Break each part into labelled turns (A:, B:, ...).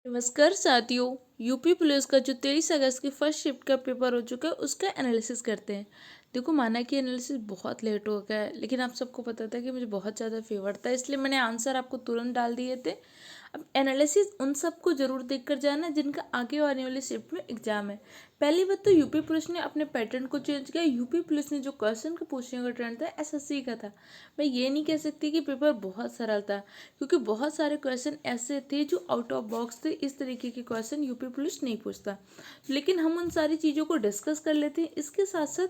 A: नमस्कार साथियों। UP police का जो 23 अगस्त की फर्स्ट शिफ्ट का पेपर हो चुका है उसका एनालिसिस करते हैं। देखो, माना कि एनालिसिस बहुत लेट हो गया है, लेकिन आप सबको पता था कि मुझे बहुत ज़्यादा फेवर था, इसलिए मैंने आंसर आपको तुरंत डाल दिए थे। अब एनालिसिस उन सबको जरूर देख कर जाना जिनका आगे आने वाली शिफ्ट में एग्जाम है। पहली बात तो यूपी पुलिस ने अपने पैटर्न को चेंज किया। यूपी पुलिस ने जो क्वेश्चन का पूछने का ट्रेंड था एसएससी का था। मैं ये नहीं कह सकती कि पेपर बहुत सरल था, क्योंकि बहुत सारे क्वेश्चन ऐसे थे जो आउट ऑफ बॉक्स थे। इस तरीके के क्वेश्चन यूपी पुलिस नहीं पूछता, लेकिन हम उन सारी चीज़ों को डिस्कस कर लेते हैं। इसके साथ साथ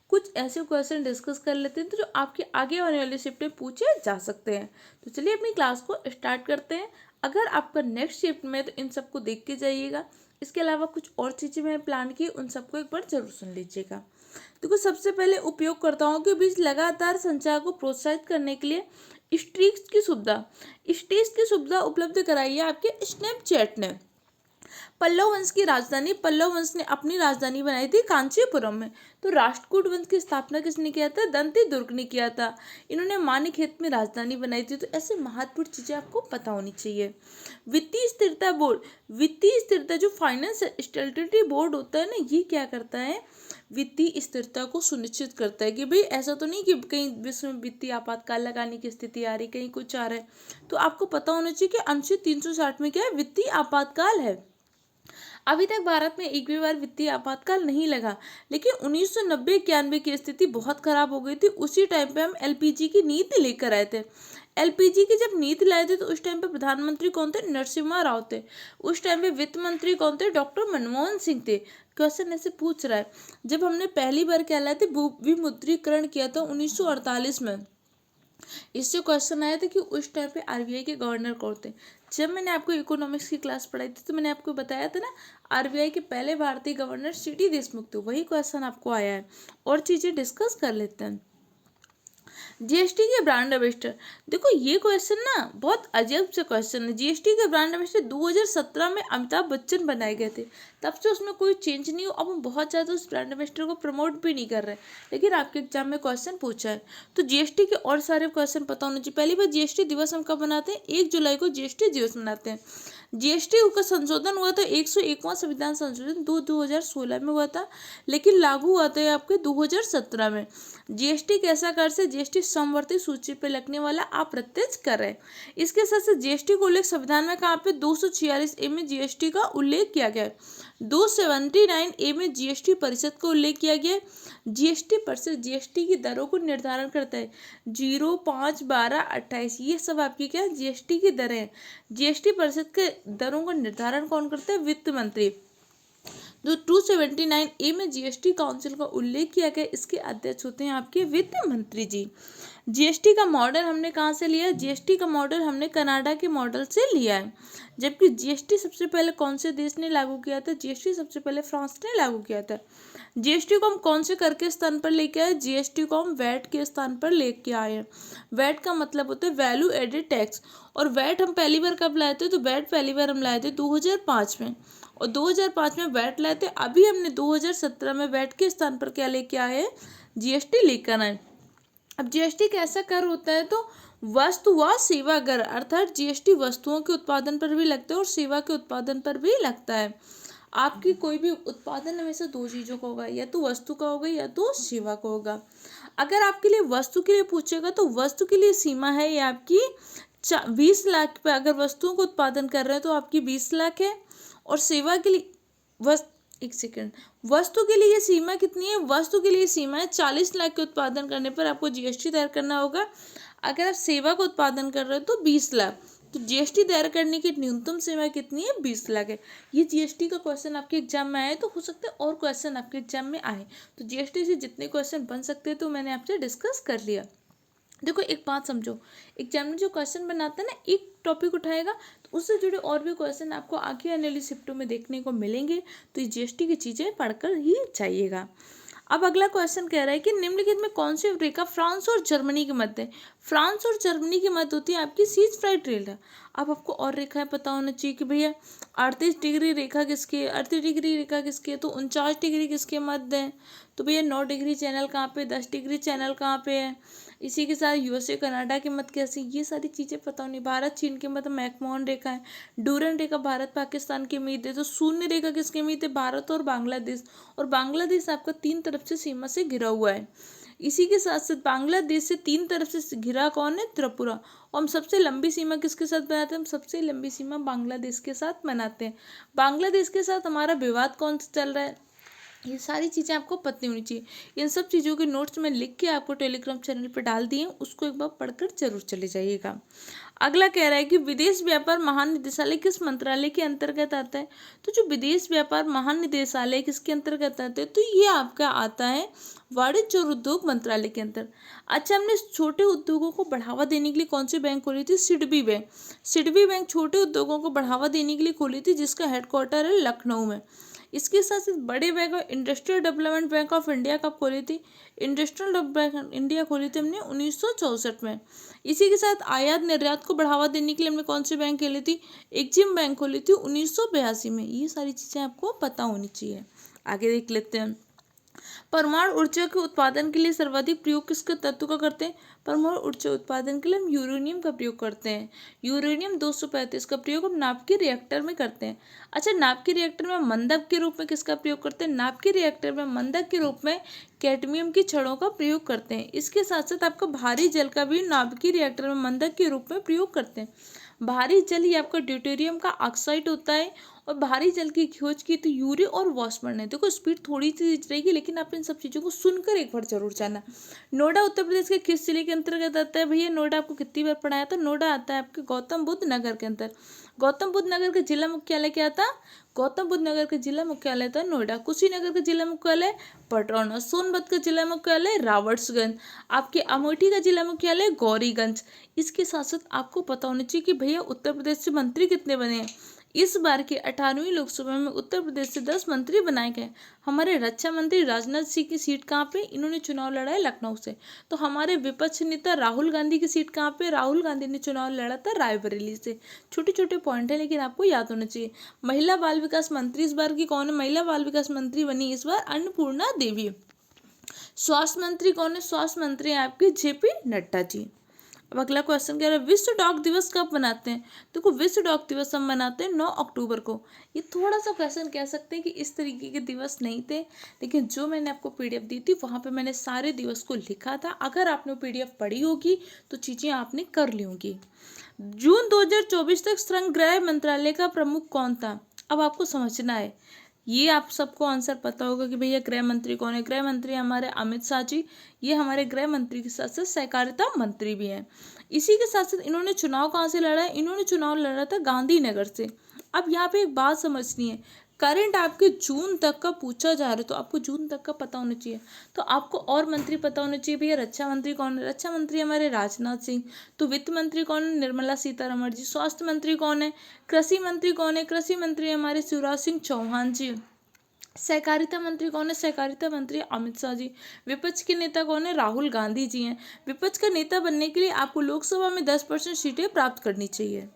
A: कुछ ऐसे क्वेश्चन डिस्कस कर लेते हैं तो जो आपके आगे आने वाले शिफ्ट में पूछे जा सकते हैं। तो चलिए अपनी क्लास को स्टार्ट करते हैं। अगर आपका नेक्स्ट शिफ्ट में तो इन सबको देख के जाइएगा। इसके अलावा कुछ और चीज़ें मैंने प्लान की, उन सबको एक बार जरूर सुन लीजिएगा। देखो, सबसे पहले उपयोगकर्ताओं के बीच लगातार संचार को प्रोत्साहित करने के लिए स्ट्रीक्स की सुविधा उपलब्ध कराई है आपके स्नैपचैट ने। पल्लव वंश की राजधानी पल्लव वंश ने अपनी राजधानी बनाई थी कांचीपुरम में। तो राष्ट्रकूट वंश की स्थापना किसने किया था? दंती दुर्ग ने किया था। इन्होंने मान्यखेत में राजधानी बनाई थी। तो ऐसे महत्वपूर्ण चीजें आपको पता होनी चाहिए। वित्तीय स्थिरता जो फाइनेंस स्टेबिलिटी बोर्ड होता है ना, ये क्या करता है? वित्तीय स्थिरता को सुनिश्चित करता है कि भाई ऐसा तो नहीं कि कहीं विश्व में वित्तीय आपातकाल लगाने की स्थिति आ रही, कहीं कुछ आ रहा है। तो आपको पता होना चाहिए कि अनुच्छेद 360 में क्या है? वित्तीय आपातकाल है। अभी तक भारत में एक भी बार वित्तीय आपातकाल नहीं लगा, लेकिन 1990-91 की स्थिति बहुत खराब हो गई थी। उसी टाइम पे हम एलपीजी की नीति लेकर आए थे। एलपीजी की जब नीति लाए थे तो उस टाइम पे प्रधानमंत्री कौन थे? नरसिम्हा राव थे। उस टाइम पे वित्त मंत्री कौन थे? डॉक्टर मनमोहन सिंह थे। क्वेश्चन ऐसे पूछ रहा है, जब हमने पहली बार क्या लाए थे? विमुद्रीकरण किया था 1948 में। इससे क्वेश्चन आया था कि उस टाइम पे आरबीआई के गवर्नर कौन थे। जब मैंने आपको इकोनॉमिक्स की क्लास पढ़ाई थी तो मैंने आपको बताया था ना, आरबीआई के पहले भारतीय गवर्नर सीटी देशमुख थे। वही क्वेश्चन आपको आया है। और चीजें डिस्कस कर लेते हैं। जीएसटी के ब्रांड एम्बेसडर। देखो, ये क्वेश्चन ना बहुत अजीब से क्वेश्चन है। जीएसटी के ब्रांड एम्बेसडर 2017 में अमिताभ बच्चन बनाए गए थे। तब से उसमें कोई चेंज नहीं हो। अब हम बहुत ज़्यादा उस ब्रांड एम्बेसडर को प्रमोट भी नहीं कर रहे, लेकिन आपके एग्जाम में क्वेश्चन पूछा है। तो जीएसटी के और सारे क्वेश्चन पता होने चाहिए। पहली बार जीएसटी दिवस हम कब मनाते हैं? 1 जुलाई को जीएसटी दिवस मनाते हैं। जीएसटी का संशोधन हुआ था 101वां संविधान संशोधन 2016 में हुआ था, लेकिन लागू हुआ था आपके 2017 में। जीएसटी कैसा कर से? जीएसटी समवर्ती सूची पर लगने वाला अप्रत्यक्ष कर है। इसके साथ साथ जीएसटी को उल्लेख संविधान में कहाँ पे? 246A में जीएसटी का उल्लेख किया गया है। 279A में जीएसटी परिषद का उल्लेख किया गया है। जीएसटी परिषद जीएसटी की दरों को निर्धारण करता है। 0, 5, 12, 28 ये सब आपकी क्या है? जीएसटी की दरें हैं। जीएसटी परिषद के दरों का निर्धारण कौन करता है? वित्त मंत्री। जो 279A में जीएसटी काउंसिल का उल्लेख किया गया, इसके अध्यक्ष होते हैं आपके वित्त मंत्री जी। जीएसटी का मॉडल हमने कहाँ से लिया है? जीएसटी का मॉडल हमने कनाडा के मॉडल से लिया है। जबकि जीएसटी सबसे पहले कौन से देश ने लागू किया था? जीएसटी सबसे पहले फ्रांस ने लागू किया था। जीएसटी को हम कौन से कर के स्थान पर लेके आए? जीएसटी को हम वैट के स्थान पर लेके आए हैं। वैट का मतलब होता है वैल्यू एडेड टैक्स। और वैट हम पहली बार कब लाए थे? तो वैट पहली बार हम लाए थे 2005 में। और 2005 में वैट लाए थे। अभी हमने 2017 में वैट के स्थान पर क्या लेके आए? जीएसटी लेकर आए। अब जीएसटी कैसा कर होता है? तो वस्तु व सेवा कर, अर्थात जीएसटी वस्तुओं के उत्पादन पर भी लगता है और सेवा के उत्पादन पर भी लगता है। आपकी कोई भी उत्पादन हमेशा दो चीज़ों का होगा, या तो वस्तु का होगा या तो सेवा का होगा। अगर आपके लिए वस्तु के लिए पूछेगा तो वस्तु के लिए सीमा है ये आपकी 20 लाख पे। अगर वस्तुओं को उत्पादन कर रहे हैं तो आपकी 20 लाख है। और सेवा के लिए एक सेकंड, वस्तु के लिए सीमा कितनी है? वस्तु के लिए सीमा है 40 लाख के उत्पादन करने पर आपको जीएसटी तैयार करना होगा। अगर आप सेवा का उत्पादन कर रहे हो तो 20 लाख। तो जीएसटी तैयार करने की न्यूनतम सीमा कितनी है? 20 लाख है। ये जीएसटी का क्वेश्चन आपके एग्जाम में आए, तो हो सकता है और क्वेश्चन आपके एग्जाम में आए। तो जीएसटी से जितने क्वेश्चन बन सकते हैं तो मैंने आपसे डिस्कस कर लिया। देखो, एक बात समझो, एग्जामिनर जो क्वेश्चन बनाता है ना, एक टॉपिक उठाएगा तो उससे जुड़े और भी क्वेश्चन आपको आगे आने वाली शिफ्टों में देखने को मिलेंगे। तो ये जीएसटी की चीज़ें पढ़कर ही जाइएगा। अब अगला क्वेश्चन कह रहा है कि निम्नलिखित में कौन सी अफ्रीका फ्रांस और जर्मनी के मध्य फ्रांस और जर्मनी की मध्य होती है आपकी सीज फ्राइड रेखा। अब आपको और रेखाएं पता होना चाहिए कि भैया 38 डिग्री रेखा किसकी है, 38 डिग्री रेखा किसकी है, तो 49 डिग्री किसके मध्य है, तो भैया 9 डिग्री चैनल कहाँ पे, 10 डिग्री चैनल कहाँ पे है। इसी के साथ यूएसए कनाडा के मध्य कैसे, ये सारी चीज़ें पता होनी। भारत चीन के मध्य मैकमोहन रेखा है। डूरन रेखा भारत पाकिस्तान के मध्य है। तो शून्य रेखा किसके मध्य है, भारत और बांग्लादेश। और बांग्लादेश आपका 3 तरफ से सीमा से घिरा हुआ है। इसी के साथ साथ बांग्लादेश से 3 तरफ से घिरा कौन है, त्रिपुरा। और हम सबसे लंबी सीमा किसके साथ बनाते हैं, हम सबसे लंबी सीमा बांग्लादेश के साथ बनाते हैं। बांग्लादेश के साथ हमारा विवाद कौन सा चल रहा है, ये सारी चीज़ें आपको पता होनी चाहिए। इन सब चीज़ों के नोट्स में लिख के आपको टेलीग्राम चैनल पर डाल दिए, उसको एक बार पढ़कर जरूर चले जाइएगा। अगला कह रहा है कि विदेश व्यापार महानिदेशालय किस मंत्रालय के अंतर्गत आता है, तो जो विदेश व्यापार महानिदेशालय किसके अंतर्गत आता है, तो ये आपका आता है वाणिज्य और उद्योग मंत्रालय के अंतर। अच्छा, हमने छोटे उद्योगों को बढ़ावा देने के लिए कौन सी बैंक खोली थी, सिडबी बैंक। सिडबी बैंक छोटे उद्योगों को बढ़ावा देने के लिए खोली थी, जिसका हेडक्वार्टर है लखनऊ में। इसके साथ साथ बड़े बैंक और industrial development bank of India कब खोली थी, इंडस्ट्रियल डेवलपमेंट इंडिया खोली थी हमने 1964 में। इसी के साथ आयात निर्यात को बढ़ावा देने के लिए हमने कौन सी बैंक खोली थी, एक्जिम बैंक खोली थी 1982 में। ये सारी चीज़ें आपको पता होनी चाहिए। आगे देख लेते हैं। परमाणु ऊर्जा के उत्पादन के लिए सर्वाधिक प्रयोग किसके तत्व का करते हैं, परमाणु ऊर्जा उत्पादन के लिए हम यूरेनियम का प्रयोग करते हैं। यूरेनियम 235 का प्रयोग हम नाभिक के रिएक्टर में करते हैं। अच्छा, नाभिक के रिएक्टर में मंदक के रूप में किसका प्रयोग करते हैं, नाभिक के रिएक्टर में मंदक के रूप में कैडमियम की छड़ों का प्रयोग करते हैं। इसके साथ साथ आपका भारी जल का भी नाभिक के रिएक्टर में मंदक के रूप में प्रयोग करते हैं। भारी जल ही आपका ड्यूटेरियम का ऑक्साइड होता है। और भारी जल की खोज की तो यूरी और वॉशबर्न है। देखो स्पीड थोड़ी सी रहेगी, लेकिन आप इन सब चीज़ों को सुनकर एक बार जरूर जाना। नोएडा उत्तर प्रदेश के किस जिले के अंतर्गत आता है, भैया नोएडा आपको कितनी बार पढ़ाया था, नोएडा आता है आपके गौतम बुद्ध नगर के अंदर। गौतम बुद्ध नगर का जिला मुख्यालय क्या था, गौतम बुद्ध नगर का जिला मुख्यालय था नोएडा। कुशीनगर का जिला मुख्यालय पटरौना। सोनभद्र का जिला मुख्यालय रावर्ट्सगंज। आपके अमेठी का जिला मुख्यालय गौरीगंज। इसके साथ साथ आपको पता होना चाहिए कि भैया उत्तर प्रदेश से मंत्री कितने बने हैं। इस बार की 18वीं लोकसभा में उत्तर प्रदेश से 10 मंत्री बनाए गए। हमारे रक्षा मंत्री राजनाथ सिंह की सीट कहाँ पे, इन्होंने चुनाव लड़ा है लखनऊ से। तो हमारे विपक्ष नेता राहुल गांधी की सीट कहाँ पे, राहुल गांधी ने चुनाव लड़ा था रायबरेली से। छोटे छोटे पॉइंट है, लेकिन आपको याद होना चाहिए। महिला बाल विकास मंत्री इस बार की कौन है, महिला बाल विकास मंत्री बनी इस बार अन्नपूर्णा देवी। स्वास्थ्य मंत्री कौन है, स्वास्थ्य मंत्री है आपके जेपी नड्डा जी। अब अगला क्वेश्चन कह रहा है विश्व डॉग दिवस कब मनाते हैं। देखो विश्व डॉग दिवस हम मनाते हैं 9 अक्टूबर को। ये थोड़ा सा क्वेश्चन कह सकते हैं कि इस तरीके के दिवस नहीं थे, लेकिन जो मैंने आपको पीडीएफ दी थी वहाँ पे मैंने सारे दिवस को लिखा था। अगर आपने पीडीएफ पढ़ी होगी तो चीज़ें आपने कर ली होंगी। जून 2024 तक श्रम गृह मंत्रालय का प्रमुख कौन था। अब आपको समझना है, ये आप सबको आंसर पता होगा कि भैया गृह मंत्री कौन है। गृह मंत्री हमारे अमित शाह जी। ये हमारे गृह मंत्री के साथ साथ सहकारिता मंत्री भी हैं। इसी के साथ साथ इन्होंने चुनाव कहाँ से लड़ा है, इन्होंने चुनाव लड़ा था गांधीनगर से। अब यहाँ पे एक बात समझनी है, करंट आपके जून तक का पूछा जा रहा है, तो आपको जून तक का पता होना चाहिए। तो आपको और मंत्री पता होना चाहिए। भैया रक्षा मंत्री कौन है, रक्षा मंत्री हमारे राजनाथ सिंह। तो वित्त मंत्री कौन है, निर्मला सीतारमण जी। स्वास्थ्य मंत्री कौन है, कृषि मंत्री कौन है, कृषि मंत्री हमारे शिवराज सिंह चौहान जी। सहकारिता मंत्री कौन है, सहकारिता मंत्री अमित शाह जी। विपक्ष के नेता कौन है, राहुल गांधी जी हैं। विपक्ष का नेता बनने के लिए आपको लोकसभा में 10% सीटें प्राप्त करनी चाहिए।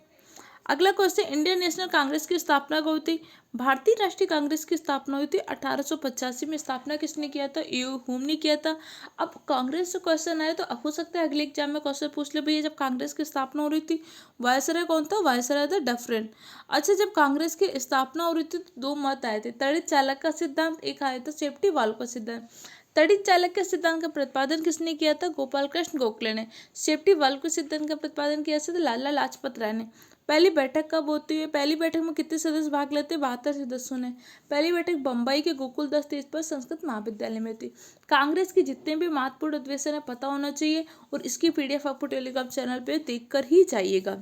A: अगला क्वेश्चन, इंडियन नेशनल कांग्रेस की स्थापना कब हुई थी। भारतीय राष्ट्रीय कांग्रेस की स्थापना हुई थी 1885 में। स्थापना किसने किया था, ए.यू. होम ने किया था। अब कांग्रेस से क्वेश्चन आए तो अब हो सकता है अगले एग्जाम में क्वेश्चन पूछ ले, भैया जब कांग्रेस की स्थापना हो रही थी वायसराय कौन था, वायसराय था डफरिन। अच्छा, जब कांग्रेस की स्थापना हो रही थी तो 2 मत आए थे, तड़ित चालक का सिद्धांत, एक आया था सेफ्टी वाल्व का सिद्धांत। तड़ित चालक के सिद्धांत का प्रतिपादन किसने किया था, गोपाल कृष्ण गोखले ने। सेफ्टी वाल्व के सिद्धांत का प्रतिपादन किया था लाला लाजपत राय ने। पहली बैठक कब होती है, पहली बैठक में कितने सदस्य भाग लेते हैं, 72 सदस्यों ने। पहली बैठक बम्बई के गोकुल दास तेज पर संस्कृत महाविद्यालय में थी। कांग्रेस के जितने भी महत्वपूर्ण अधिवेशन है पता होना चाहिए, और इसकी पीडीएफ आपको टेलीग्राम चैनल पे देखकर ही जाइएगा।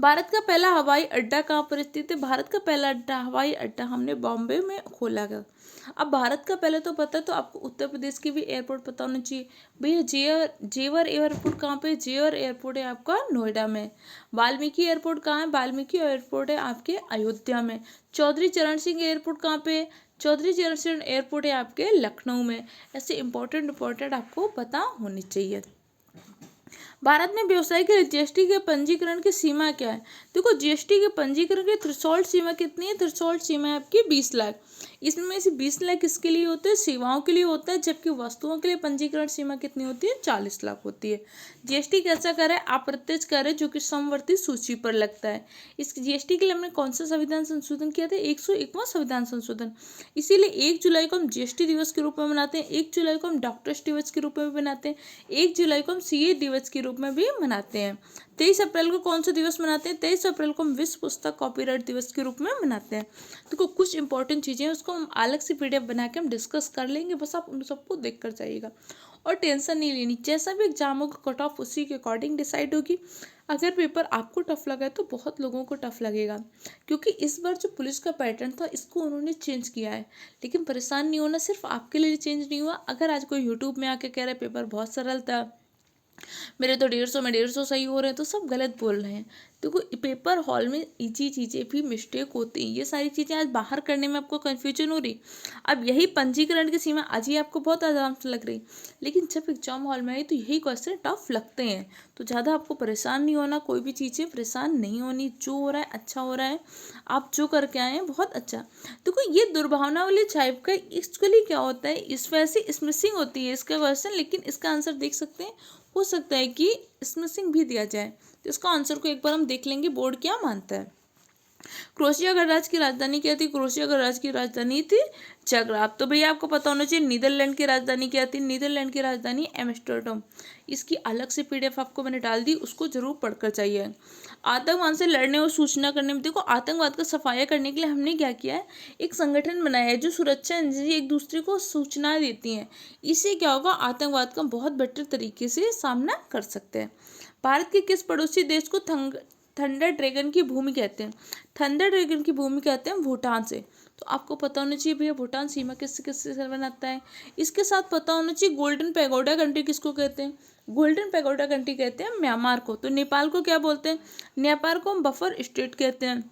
A: भारत का पहला हवाई अड्डा कहाँ पर स्थित है, भारत का पहला हवाई अड्डा हमने बॉम्बे में खोला गया। अब भारत का पहले तो पता, तो आपको उत्तर प्रदेश की भी एयरपोर्ट पता होना चाहिए। भैया जेवर एयरपोर्ट कहाँ पे, जेवर एयरपोर्ट है आपका नोएडा में। वाल्मीकि एयरपोर्ट कहाँ है, वाल्मीकि एयरपोर्ट है आपके अयोध्या में। चौधरी चरण सिंह एयरपोर्ट कहाँ पे है, चौधरी चरण सिंह एयरपोर्ट है आपके लखनऊ में। ऐसे इंपॉर्टेंट आपको पता होनी चाहिए। भारत में व्यवसाय के लिए जीएसटी के पंजीकरण की सीमा क्या है? देखो, जीएसटी के पंजीकरण की थ्रेशोल्ड सीमा कितनी है? थ्रेशोल्ड सीमा है आपकी 20 लाख। इसमें से 20 लाख किसके लिए होते हैं? सेवाओं के लिए होता है, जबकि वस्तुओं के लिए पंजीकरण सीमा कितनी होती है? 40 लाख होती है। जीएसटी कैसा कर है? अप्रत्यक्ष कर है, जो कि समवर्ती सूची पर लगता है। इस जीएसटी के लिए हमने कौन सा संविधान संशोधन किया था? 101वां संविधान संशोधन। इसीलिए 1 जुलाई को हम जीएसटी दिवस के रूप में मनाते हैं, 1 जुलाई को हम डॉक्टर्स दिवस के रूप में भी मनाते हैं, 1 जुलाई को हम सीए दिवस के रूप में भी मनाते हैं। 23 अप्रैल को कौन सा दिवस मनाते हैं? 23 अप्रैल को हम विश्व पुस्तक कॉपीराइट दिवस के रूप में मनाते हैं। देखो, कुछ इंपॉर्टेंट चीज़ें हैं, उसको हम अलग से पीडीएफ बना के हम डिस्कस कर लेंगे, बस आप उन सबको देख कर जाइएगा और टेंशन नहीं लेनी। जैसा भी एग्जाम होगा कट ऑफ उसी के अकॉर्डिंग डिसाइड होगी। अगर पेपर आपको टफ लगा है तो बहुत लोगों को टफ लगेगा, क्योंकि इस बार जो पुलिस का पैटर्न था इसको उन्होंने चेंज किया है। लेकिन परेशान नहीं होना, सिर्फ आपके लिए चेंज नहीं हुआ। अगर आज कोई यूट्यूब में आके कह रहा है पेपर बहुत सरल था, मेरे तो 150 में 150 सही हो रहे हैं, तो सब गलत बोल रहे हैं। देखो, पेपर हॉल में इजी चीज़ें भी मिस्टेक होती हैं, ये सारी चीज़ें आज बाहर करने में आपको कन्फ्यूजन हो रही। अब यही पंजीकरण की सीमा आज ही आपको बहुत आराम से लग रही, लेकिन जब एग्जाम हॉल में आई तो यही क्वेश्चन टफ लगते हैं। तो ज़्यादा आपको परेशान नहीं होना, कोई भी चीज़ें परेशान नहीं होनी, जो हो रहा है अच्छा हो रहा है, आप जो करके आए हैं बहुत अच्छा। देखो, ये दुर्भावना वाली टाइप का इसके लिए क्या होता है, इस वजह से मिसिंग होती है इसका क्वेश्चन, लेकिन इसका आंसर देख सकते हैं, हो सकता है कि मिसिंग भी दिया जाए। तो इसका आंसर को एक बार हम देख लेंगे, बोर्ड क्या मानता है। क्रोएशिया गणराज्य की राजधानी क्या थी? क्रोएशिया गणराज्य की राजधानी थी जाग्रेब। तो भैया आपको पता होना चाहिए नीदरलैंड की राजधानी क्या थी? नीदरलैंड की राजधानी एम्स्टर्डम। इसकी अलग से पीडीएफ आपको मैंने डाल दी, उसको जरूर पढ़कर चाहिए। आतंकवाद से लड़ने और सूचना करने में, देखो आतंकवाद का सफाया करने के लिए हमने क्या किया है, एक संगठन बनाया है जो सुरक्षा एजेंसी एक दूसरे को सूचना देती हैं। इससे क्या होगा, आतंकवाद का बहुत बेटर तरीके से सामना कर सकते हैं। भारत के किस पड़ोसी देश को थंडर ड्रैगन की भूमि कहते हैं? थंडर ड्रैगन की भूमि कहते हैं भूटान से। तो आपको पता होना चाहिए भैया भूटान सीमा किससे किससे से बनाता है। इसके साथ पता होना चाहिए गोल्डन पैगोडा कंट्री किसको कहते हैं? गोल्डन पैगोडा कंट्री कहते हैं म्यांमार को। तो नेपाल को क्या बोलते हैं? नेपाल को हम बफर स्टेट कहते हैं।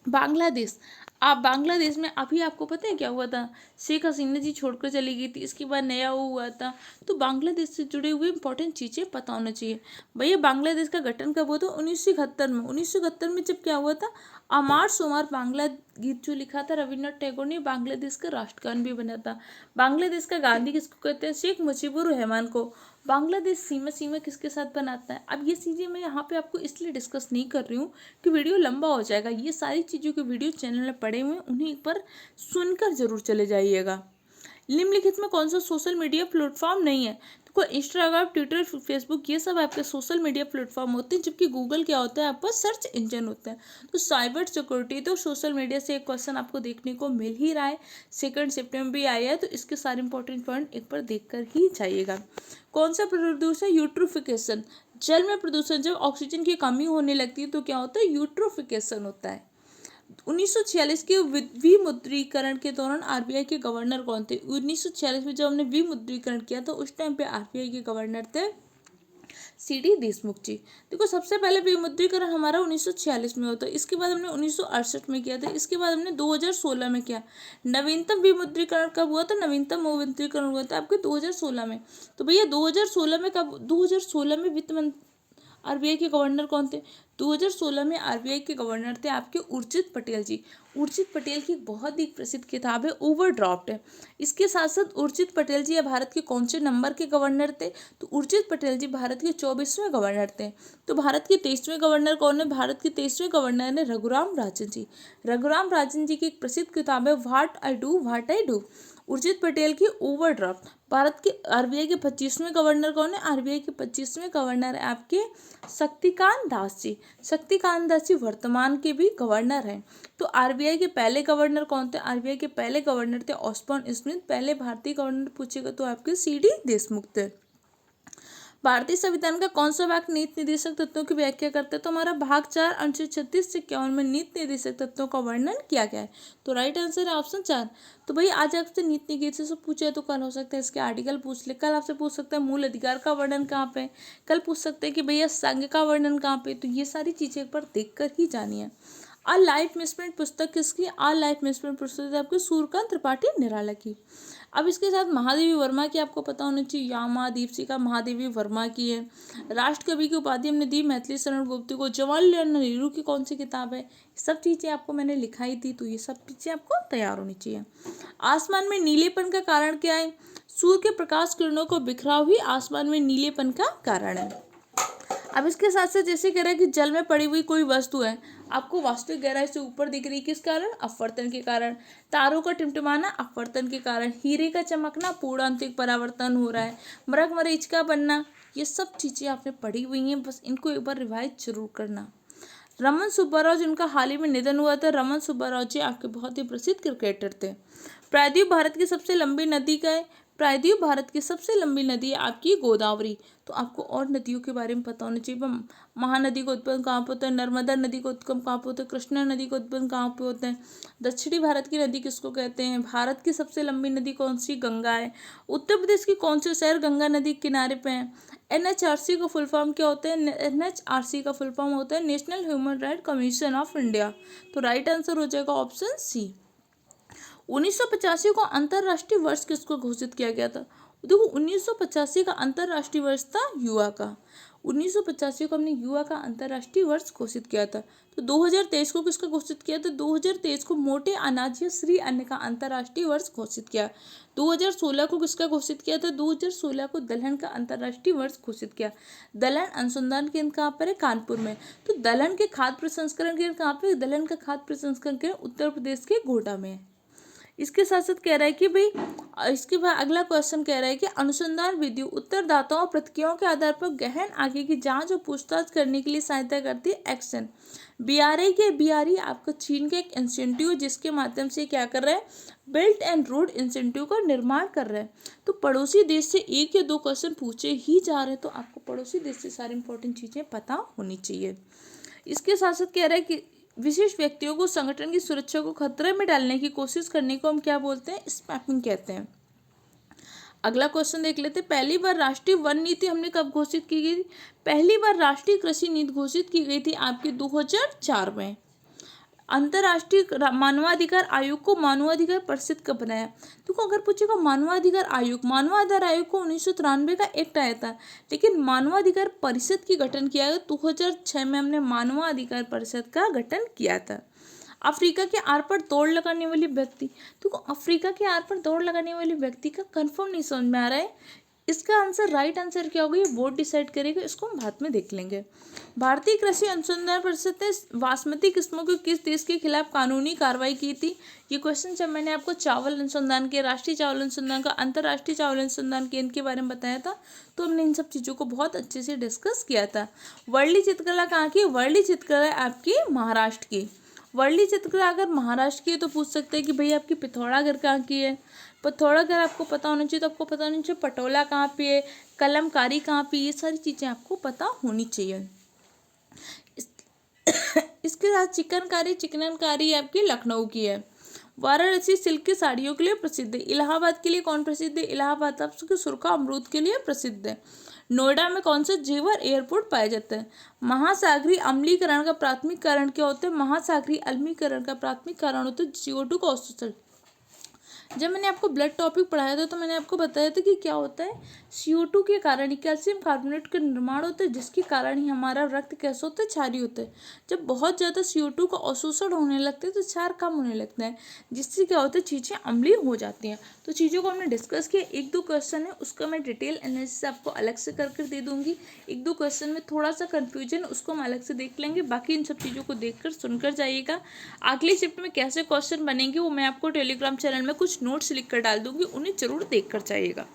A: बांग्लादेश, आप बांग्लादेश में अभी आपको पता है क्या हुआ था? शेख हसीना जी छोड़कर चली गई थी, इसके बाद नया वो हुआ था। तो बांग्लादेश से जुड़े हुए इंपॉर्टेंट चीज़ें पता होना चाहिए। भैया बांग्लादेश का गठन कब हुआ था? 1971 में। 1971 में जब क्या हुआ था, अमार सोमार बांग्ला गीत जो लिखा था रविन्द्रनाथ टैगोर ने, बांग्लादेश का राष्ट्रगान भी बना था। बांग्लादेश का गांधी किसको कहते हैं? शेख मुजीबुर रहमान को। बांग्लादेश सीमा किसके साथ बनाता है? अब ये चीज़ें मैं यहाँ पे आपको इसलिए डिस्कस नहीं कर रही हूँ कि वीडियो लंबा हो जाएगा। ये सारी चीज़ों के वीडियो चैनल में पड़े हुए हैं, उन्हें एक बार सुनकर जरूर चले जाइएगा। निम्नलिखित में कौन सा सोशल मीडिया प्लेटफॉर्म नहीं है? देखो, इंस्टाग्राम, ट्विटर, फेसबुक ये सब आपके सोशल मीडिया प्लेटफॉर्म होते हैं, जबकि गूगल क्या होता है, आपका सर्च इंजन होता है। तो साइबर सिक्योरिटी तो सोशल मीडिया से एक क्वेश्चन आपको देखने को मिल ही रहा है, 2 सितंबर भी आया है, तो इसके सारे इंपॉर्टेंट पॉइंट एक बार देख कर ही जाइएगा। कौन सा प्रदूषण? यूट्रोफिकेशन। जल में प्रदूषण, जब ऑक्सीजन की कमी होने लगती है तो क्या होता है? यूट्रोफिकेशन होता है। 1946 के विमुद्रीकरण के दौरान आरबीआई के गवर्नर कौन थे? 1946 में जब हमने विमुद्रीकरण किया था उस टाइम पे आरबीआई के गवर्नर थे सीडी देशमुख जी। देखो, सबसे पहले विमुद्रीकरण हमारा 1946 में होता है, इसके बाद हमने 1968 में किया था, इसके बाद हमने 2016 में किया। नवीनतम विमुद्रीकरण कब हुआ था? नवीनतम विमुद्रीकरण हुआ था आपके 2016 में। तो भैया 2016 में कब? 2016 में वित्त मंत्री आरबीआई के गवर्नर कौन थे? 2016 में आरबीआई के गवर्नर थे आपके उर्जित पटेल जी। उर्जित पटेल की एक बहुत ही प्रसिद्ध किताब है ओवरड्राफ्ट है। इसके साथ साथ उर्जित पटेल जी भारत के कौन से नंबर के गवर्नर थे? तो उर्जित पटेल जी भारत के 24वें गवर्नर थे। तो भारत के 23वें गवर्नर कौन है? भारत के 23वें गवर्नर है रघुराम राजन जी। रघुराम राजन जी की एक प्रसिद्ध किताब है what I do. Urjit Patel की ओवरड्राफ्ट। भारत के आरबीआई के 25वें गवर्नर कौन है? आरबीआई के 25वें गवर्नर है आपके शक्तिकांत दास जी। शक्तिकांत दास जी वर्तमान के भी गवर्नर हैं। तो आरबीआई के पहले गवर्नर कौन थे? आरबीआई के पहले गवर्नर थे ऑस्बॉर्न स्मिथ। पहले भारतीय गवर्नर पूछेगा तो आपके सीडी देशमुख थे। भारतीय संविधान का कौन सा भाग नीति निर्देशक तत्वों की व्याख्या करता है? तो हमारा भाग 4 अनुच्छेद 36 से 51 में नीति निर्देशक तत्वों का वर्णन किया गया है। तो राइट आंसर है ऑप्शन 4। तो भाई आज आपसे नीति निकेत से सब पूछा है, तो कल हो सकता है इसके आर्टिकल पूछ ले। कल आपसे पूछ सकता है मूल अधिकार का वर्णन कहाँ पे, कल पूछ सकते हैं कि भैया संघ का वर्णन कहाँ पे। तो ये सारी चीजें एक बार देख कर ही जानी है। आ लाइफ मिसप्रिंट पुस्तक किसकी? आ लाइफ मिसप्रिंट पुस्तक है आपकी सूर्यकांत त्रिपाठी निराला की। अब इसके साथ महादेवी वर्मा की आपको पता होना चाहिए, यामा दीपशिखा महादेवी वर्मा की है। राष्ट्र कवि की उपाधि हमने दी मैथिली शरण गुप्त को। जवाहरलाल नेहरू की कौन सी किताब है? सब चीज़ें आपको मैंने लिखाई थी, तो ये सब चीज़ें आपको तैयार होनी चाहिए। आसमान में नीलेपन का कारण क्या है? सूर्य के प्रकाश किरणों को बिखराव ही आसमान में नीलेपन का कारण है। अब इसके साथ साथ जैसे कह रहा है कि जल में पड़ी हुई कोई वस्तु है, आपको वास्तविक गहराई से ऊपर दिख रही, किस कारण? अपवर्तन के कारण। तारों का टिमटिमाना अपवर्तन के कारण। हीरे का चमकना पूर्णांतरिक परावर्तन हो रहा है। मरक मरीच का बनना, ये सब चीज़ें आपने पढ़ी हुई हैं, बस इनको एक बार रिवाइज जरूर करना। रमन सुब्बाराव जिनका हाल ही में निधन हुआ था, रमन सुब्बाराव जी आपके बहुत ही प्रसिद्ध क्रिकेटर थे। प्रायद्वीप भारत की सबसे लंबी नदी का है? प्रायद्वीप भारत की सबसे लंबी नदी है आपकी गोदावरी। तो आपको और नदियों के बारे में पता होना चाहिए। महानदी का उत्पन्न कहाँ पे होता है? नर्मदा नदी का उत्गम कहाँ पे होता है? कृष्णा नदी का उत्पन्न कहाँ पे होता है? दक्षिणी भारत की नदी किसको कहते हैं? भारत की सबसे लंबी नदी कौन सी? गंगा है। उत्तर प्रदेश की कौन से शहर गंगा नदी के किनारे पे है? NHRC का फुल फॉर्म क्या होता है? NHRC का फुल फॉर्म होता है national human right commission of India. तो राइट आंसर हो जाएगा ऑप्शन सी। 1985 को अंतर्राष्ट्रीय वर्ष किसको घोषित किया गया था? देखो 1985 का अंतर्राष्ट्रीय वर्ष था युवा का। 1985 को हमने युवा का अंतर्राष्ट्रीय वर्ष घोषित किया था। तो 2023 को किसका घोषित किया था? 2023 को मोटे अनाज या श्री अन्न का अंतर्राष्ट्रीय वर्ष घोषित किया। 2016 को किसका घोषित किया था? 2016 को दलहन का अंतर्राष्ट्रीय वर्ष घोषित किया। दलहन अनुसंधान केंद्र कहाँ पर है? कानपुर में। तो दलहन के खाद्य प्रसंस्करण केंद्र कहाँ पे? दलहन का खाद्य प्रसंस्करण केंद्र उत्तर प्रदेश के गोड्डा में है। इसके साथ साथ कह रहा है कि भाई इसके बाद अगला क्वेश्चन कह रहा है कि अनुसंधान विधियों उत्तरदाताओं और प्रतिक्रियाओं के आधार पर गहन आगे की जांच और पूछताछ करने के लिए सहायता करती है। एक्शन BRI के BRI आपका चीन का एक इंस्टीट्यूट जिसके माध्यम से क्या कर रहा है? बेल्ट एंड रोड इंस्टीट्यूट का निर्माण कर रहा है। तो पड़ोसी देश से एक या दो क्वेश्चन पूछे ही जा रहे हैं, तो आपको पड़ोसी देश से सारी इंपॉर्टेंट चीज़ें पता होनी चाहिए। इसके साथ साथ कह रहा है कि विशिष्ट व्यक्तियों को संगठन की सुरक्षा को खतरे में डालने की कोशिश करने को हम क्या बोलते हैं? स्पैमिंग कहते हैं। अगला क्वेश्चन देख लेते हैं। पहली बार राष्ट्रीय वन नीति हमने कब घोषित की गई? पहली बार राष्ट्रीय कृषि नीति घोषित की गई थी आपकी 2004 में। अंतर्राष्ट्रीय मानवाधिकार आयोग को मानवाधिकार परिषद कब बनाया? देखो अगर पूछेगा मानवाधिकार आयोग को 1993 का एक्ट आया था, लेकिन मानवाधिकार परिषद की गठन किया गया 2006 में। हमने मानवाधिकार परिषद का गठन किया था। अफ्रीका के आर पर दौड़ लगाने वाली व्यक्ति, देखो अफ्रीका के आर पर दौड़ लगाने वाली व्यक्ति का कंफर्म नहीं समझ में आ रहा है। इसका आंसर राइट आंसर क्या होगा ये बोर्ड डिसाइड करेगा, इसको हम बाद में देख लेंगे। भारतीय कृषि अनुसंधान परिषद ने बासमती किस्मों को किस देश के खिलाफ कानूनी कार्रवाई की थी? ये क्वेश्चन जब मैंने आपको चावल अनुसंधान के राष्ट्रीय चावल अनुसंधान का अंतर्राष्ट्रीय चावल अनुसंधान केंद्र के बारे में बताया था, तो हमने इन सब चीज़ों को बहुत अच्छे से डिस्कस किया था। वर्ली चित्रकला कहाँ की? वर्ली चित्रकला आपकी महाराष्ट्र की। वर्ली चित्रकला अगर महाराष्ट्र की है तो पूछ सकते हैं कि भाई आपकी पिथौरागढ़ कहाँ की है? पिथौरागढ़ आपको पता होना चाहिए। तो आपको पता होना चाहिए पटोला कहाँ पे है, कलमकारी कहाँ पे, ये सारी चीज़ें आपको पता होनी चाहिए। इसके साथ चिकनकारी आपकी लखनऊ की है। वाराणसी सिल्क की साड़ियों के लिए प्रसिद्ध है। इलाहाबाद के लिए कौन प्रसिद्ध है? इलाहाबाद आपके सुरखा अमरूद के लिए प्रसिद्ध है। नोएडा में कौन सा जेवर एयरपोर्ट पाया जाता है? महासागरीय अम्लीकरण का प्राथमिक कारण क्या होता है? महासागरीय अम्लीकरण का प्राथमिक कारण होता है CO2 का अवशोषण। जब मैंने आपको ब्लड टॉपिक पढ़ाया था तो मैंने आपको बताया था कि क्या होता है, CO2 के कारण ही कैल्शियम कार्बोनेट का निर्माण होता है, जिसके कारण ही हमारा रक्त कैसा होता है? क्षारीय होता है। जब बहुत ज़्यादा CO2 का अवशोषण होने लगता है तो क्षार कम होने लगता है, जिससे क्या होता है चीज़ें अम्लीय हो जाती हैं। तो चीज़ों को हमने डिस्कस किया। एक दो क्वेश्चन है उसका मैं डिटेल एनालिसिस आपको अलग से कर दे दूँगी। एक दो क्वेश्चन में थोड़ा सा कन्फ्यूजन उसको हम अलग से देख लेंगे। बाकी इन सब चीज़ों को देखकर सुनकर जाइएगा। अगले शिफ्ट में कैसे क्वेश्चन बनेंगे वो मैं आपको टेलीग्राम चैनल में कुछ नोट्स लिख कर डाल दूंगी, उन्हें जरूर देख कर जाइएगा।